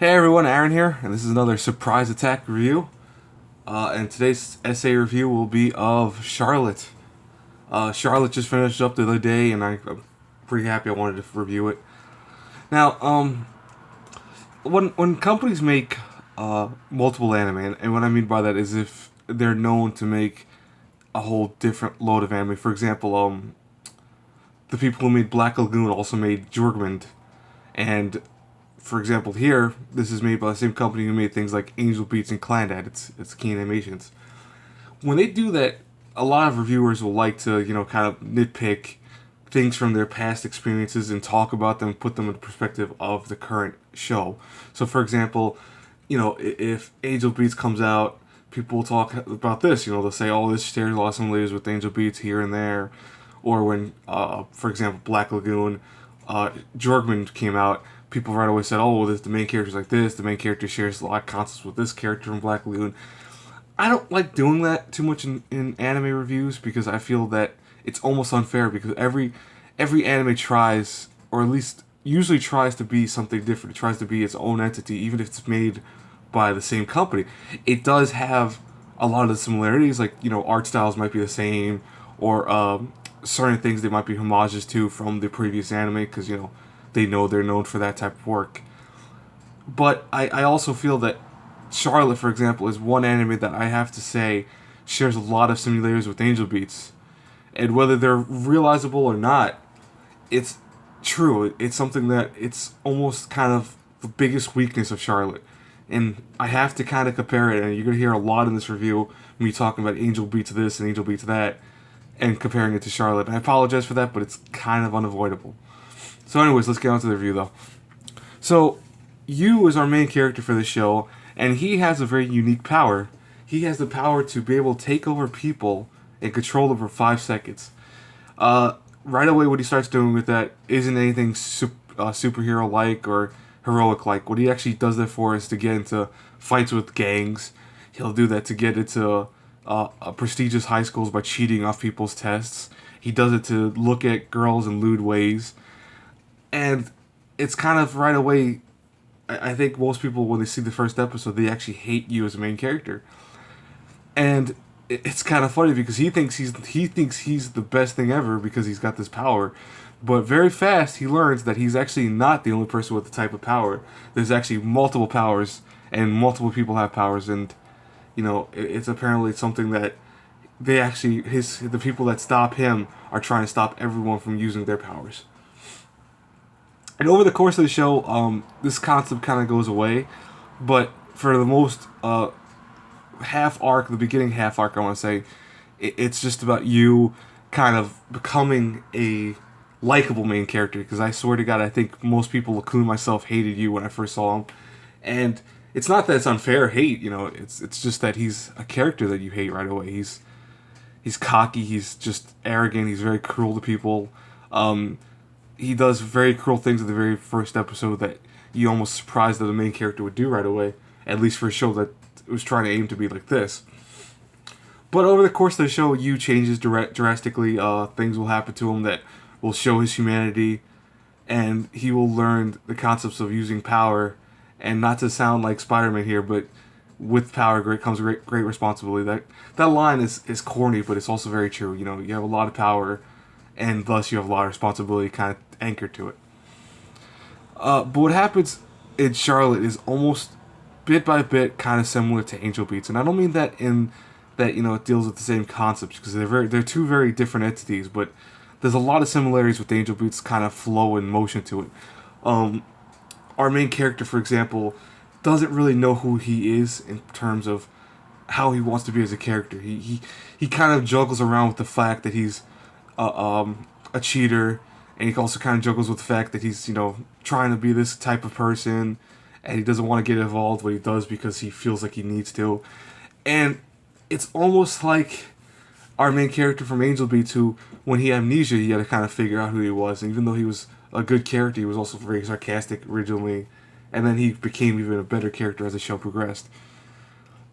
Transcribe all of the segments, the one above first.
Hey everyone, Aaron here, and this is another surprise attack review. And today's essay review will be of Charlotte. Charlotte just finished up the other day, and I'm pretty happy I wanted to review it. Now, when companies make multiple anime, and what I mean by that is if they're known to make a whole different load of anime. For example, the people who made Black Lagoon also made Jorgmund, and for example, here this is made by the same company who made things like Angel Beats and Clannad. It's Key Animations. When they do that, a lot of reviewers will like to kind of nitpick things from their past experiences and talk about them, put them in the perspective of the current show. So, for example, if Angel Beats comes out, people will talk about this. They'll say, "Oh, this shares a lot of similarities with Angel Beats here and there," or when, for example, Black Lagoon, Jorgman came out, people right away said, "Oh, the main character's like this. The main character shares a lot of concepts with this character from Black Lagoon." I don't like doing that too much in anime reviews because I feel that it's almost unfair because every anime tries, or at least usually tries to be something different. It tries to be its own entity, even if it's made by the same company. It does have a lot of the similarities, like art styles might be the same, or certain things they might be homages to from the previous anime because they know they're known for that type of work. But I also feel that Charlotte, for example, is one anime that I have to say shares a lot of similarities with Angel Beats. And whether they're realizable or not, it's true. It's something that it's almost kind of the biggest weakness of Charlotte. And I have to kind of compare it, and you're going to hear a lot in this review me talking about Angel Beats this and Angel Beats that, and comparing it to Charlotte. And I apologize for that, but it's kind of unavoidable. So, anyways, let's get on to the review, though. So, Yu is our main character for the show, and he has a very unique power. He has the power to be able to take over people and control them for 5 seconds. Right away, what he starts doing with that isn't anything superhero like or heroic like. What he actually does that for is to get into fights with gangs. He'll do that to get into prestigious high schools by cheating off people's tests. He does it to look at girls in lewd ways. And it's kind of right away. I think most people, when they see the first episode, they actually hate you as a main character. And it's kind of funny because he thinks he's the best thing ever because he's got this power, but very fast he learns that he's actually not the only person with the type of power. There's actually multiple powers, and multiple people have powers, and it's apparently something that the people that stop him are trying to stop everyone from using their powers. And over the course of the show, this concept kind of goes away, but for the most half arc, the beginning half arc, I want to say, it's just about you kind of becoming a likable main character. Because I swear to God, I think most people, including myself, hated you when I first saw him, and it's not that it's unfair hate. It's just that he's a character that you hate right away. He's cocky. He's just arrogant. He's very cruel to people. Um, he does very cruel things in the very first episode that you almost surprised that the main character would do right away. At least for a show that was trying to aim to be like this. But over the course of the show, Yu changes drastically. Things will happen to him that will show his humanity, and he will learn the concepts of using power. And not to sound like Spider-Man here, but with power comes great responsibility. That line is corny, but it's also very true. You have a lot of power, and thus you have a lot of responsibility kind of anchored to it. But what happens in Charlotte is almost bit by bit kind of similar to Angel Beats, and I don't mean that in that it deals with the same concepts because they're two very different entities, but there's a lot of similarities with Angel Beats' kind of flow and motion to it. Um, our main character, for example, doesn't really know who he is in terms of how he wants to be as a character. He kind of juggles around with the fact that he's a cheater, and he also kind of juggles with the fact that he's trying to be this type of person, and he doesn't want to get involved, but he does because he feels like he needs to. And it's almost like our main character from Angel Beats, who, when he had amnesia, he had to kind of figure out who he was. And even though he was a good character, he was also very sarcastic originally, and then he became even a better character as the show progressed.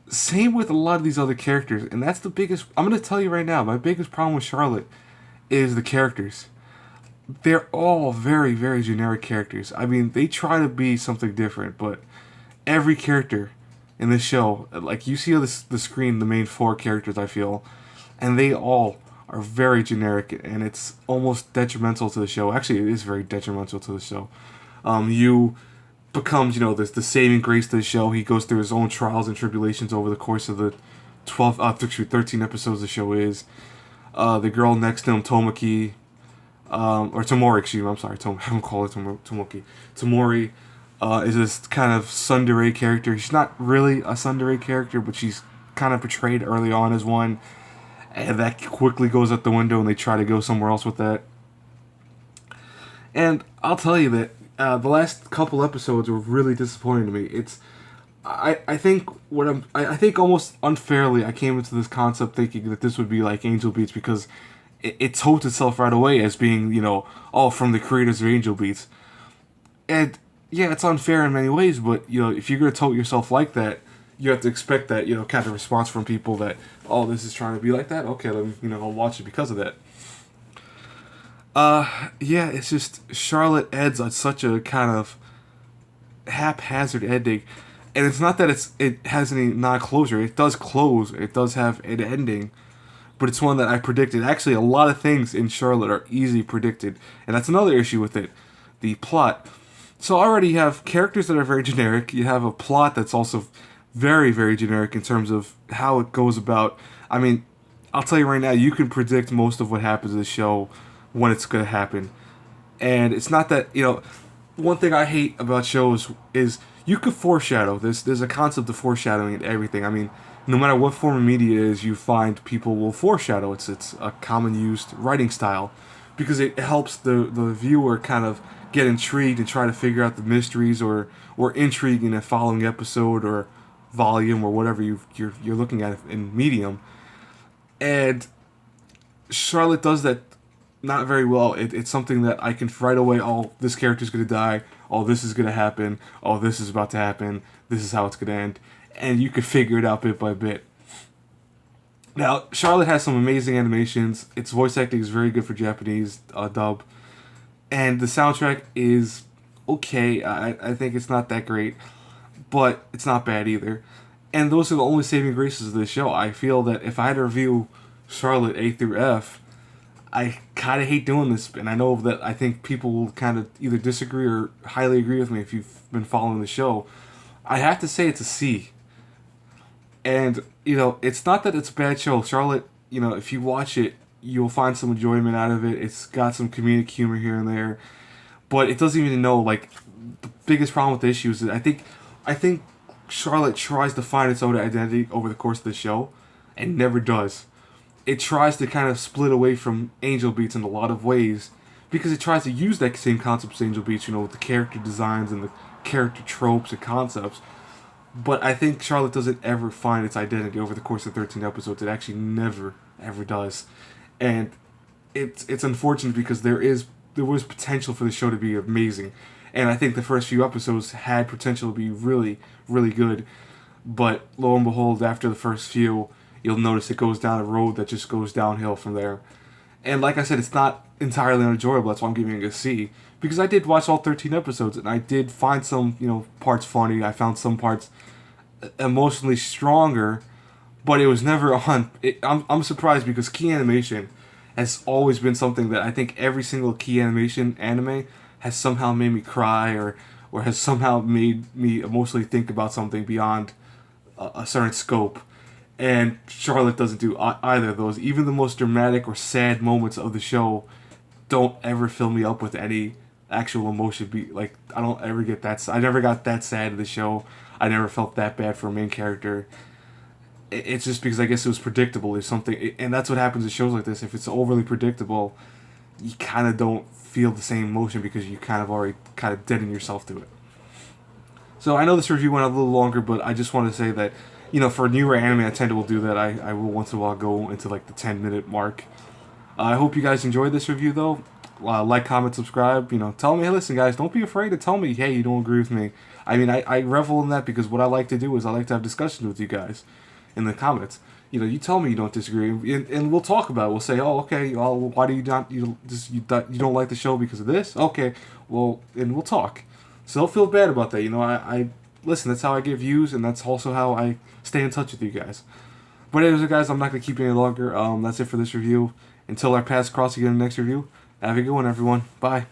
Same with a lot of these other characters, and that's the biggest. I'm going to tell you right now, my biggest problem with Charlotte is the characters. They're all very, very generic characters. I mean, they try to be something different, but every character in this show, like you see on the screen, the main four characters, I feel, and they all are very generic, and it's almost detrimental to the show. Actually, it is very detrimental to the show. You becomes, the saving grace to the show. He goes through his own trials and tribulations over the course of the 13 episodes the show is. The girl next to him, Tomoki, or Tomori, excuse me, I'm sorry, I haven't called her Tomoki. Tomori is this kind of tsundere character. She's not really a tsundere character, but she's kind of portrayed early on as one, and that quickly goes out the window, and they try to go somewhere else with that. And I'll tell you that the last couple episodes were really disappointing to me. I think I think almost unfairly I came into this concept thinking that this would be like Angel Beats because it told itself right away as being, from the creators of Angel Beats. And yeah, it's unfair in many ways, but if you're gonna tote yourself like that, you have to expect that, kind of response from people that, oh, this is trying to be like that. Okay, let me, I'll watch it because of that. Yeah, it's just Charlotte ends on such a kind of haphazard ending, and it's not that it has any non-closure. It does close. It does have an ending, but it's one that I predicted. Actually, a lot of things in Charlotte are easily predicted, and that's another issue with it, the plot. So already you have characters that are very generic. You have a plot that's also very, very generic in terms of how it goes about. I mean, I'll tell you right now, you can predict most of what happens in the show when it's going to happen. And it's not that, one thing I hate about shows is you could foreshadow. There's a concept of foreshadowing in everything. I mean, no matter what form of media it is, you find people will foreshadow. It's a common used writing style because it helps the viewer kind of get intrigued and try to figure out the mysteries or intrigue in a following episode or volume or whatever you're looking at in medium. And Charlotte does that not very well. It's something that I can right away, oh, this character's going to die, oh, this is going to happen, oh, this is about to happen, this is how it's going to end. And you could figure it out bit by bit. Now, Charlotte has some amazing animations. Its voice acting is very good for Japanese dub. And the soundtrack is okay. I think it's not that great, but it's not bad either. And those are the only saving graces of this show. I feel that if I had to review Charlotte A through F, I kind of hate doing this, and I know that I think people will kind of either disagree or highly agree with me if you've been following the show. I have to say it's a C. And, it's not that it's a bad show. Charlotte, if you watch it, you'll find some enjoyment out of it. It's got some comedic humor here and there. But it doesn't even know, the biggest problem with the issue is that I think Charlotte tries to find its own identity over the course of the show and never does. It tries to kind of split away from Angel Beats in a lot of ways because it tries to use that same concept as Angel Beats, with the character designs and the character tropes and concepts. But I think Charlotte doesn't ever find its identity over the course of 13 episodes. It actually never, ever does. And it's unfortunate because there was potential for the show to be amazing. And I think the first few episodes had potential to be really, really good. But lo and behold, after the first few, you'll notice it goes down a road that just goes downhill from there. And like I said, it's not entirely unenjoyable. That's why I'm giving it a C. Because I did watch all 13 episodes, and I did find some, parts funny. I found some parts emotionally stronger, but it was never on. I'm surprised because key animation has always been something that I think every single key animation anime has somehow made me cry or has somehow made me emotionally think about something beyond a certain scope. And Charlotte doesn't do either of those. Even the most dramatic or sad moments of the show don't ever fill me up with any actual emotion. I don't ever get that. I never got that sad in the show. I never felt that bad for a main character. It's just because I guess it was predictable or something. And that's what happens in shows like this. If it's overly predictable, you kind of don't feel the same emotion because you kind of already kind of deaden yourself to it. So I know this review went a little longer, but I just want to say that, for newer anime, I tend to will do that. I will once in a while go into the 10-minute mark. I hope you guys enjoyed this review, though. Like, comment, subscribe. Tell me, hey, listen, guys, don't be afraid to tell me, hey, you don't agree with me. I mean, I revel in that because what I like to do is I like to have discussions with you guys in the comments. You tell me you don't disagree, and we'll talk about it. We'll say, oh, okay, well, why do you not, you don't like the show because of this? Okay, well, and we'll talk. So don't feel bad about that. listen, that's how I get views, and that's also how I stay in touch with you guys. But anyways, guys, I'm not gonna keep you any longer. That's it for this review. Until our paths cross again in the next review. Have a good one, everyone. Bye.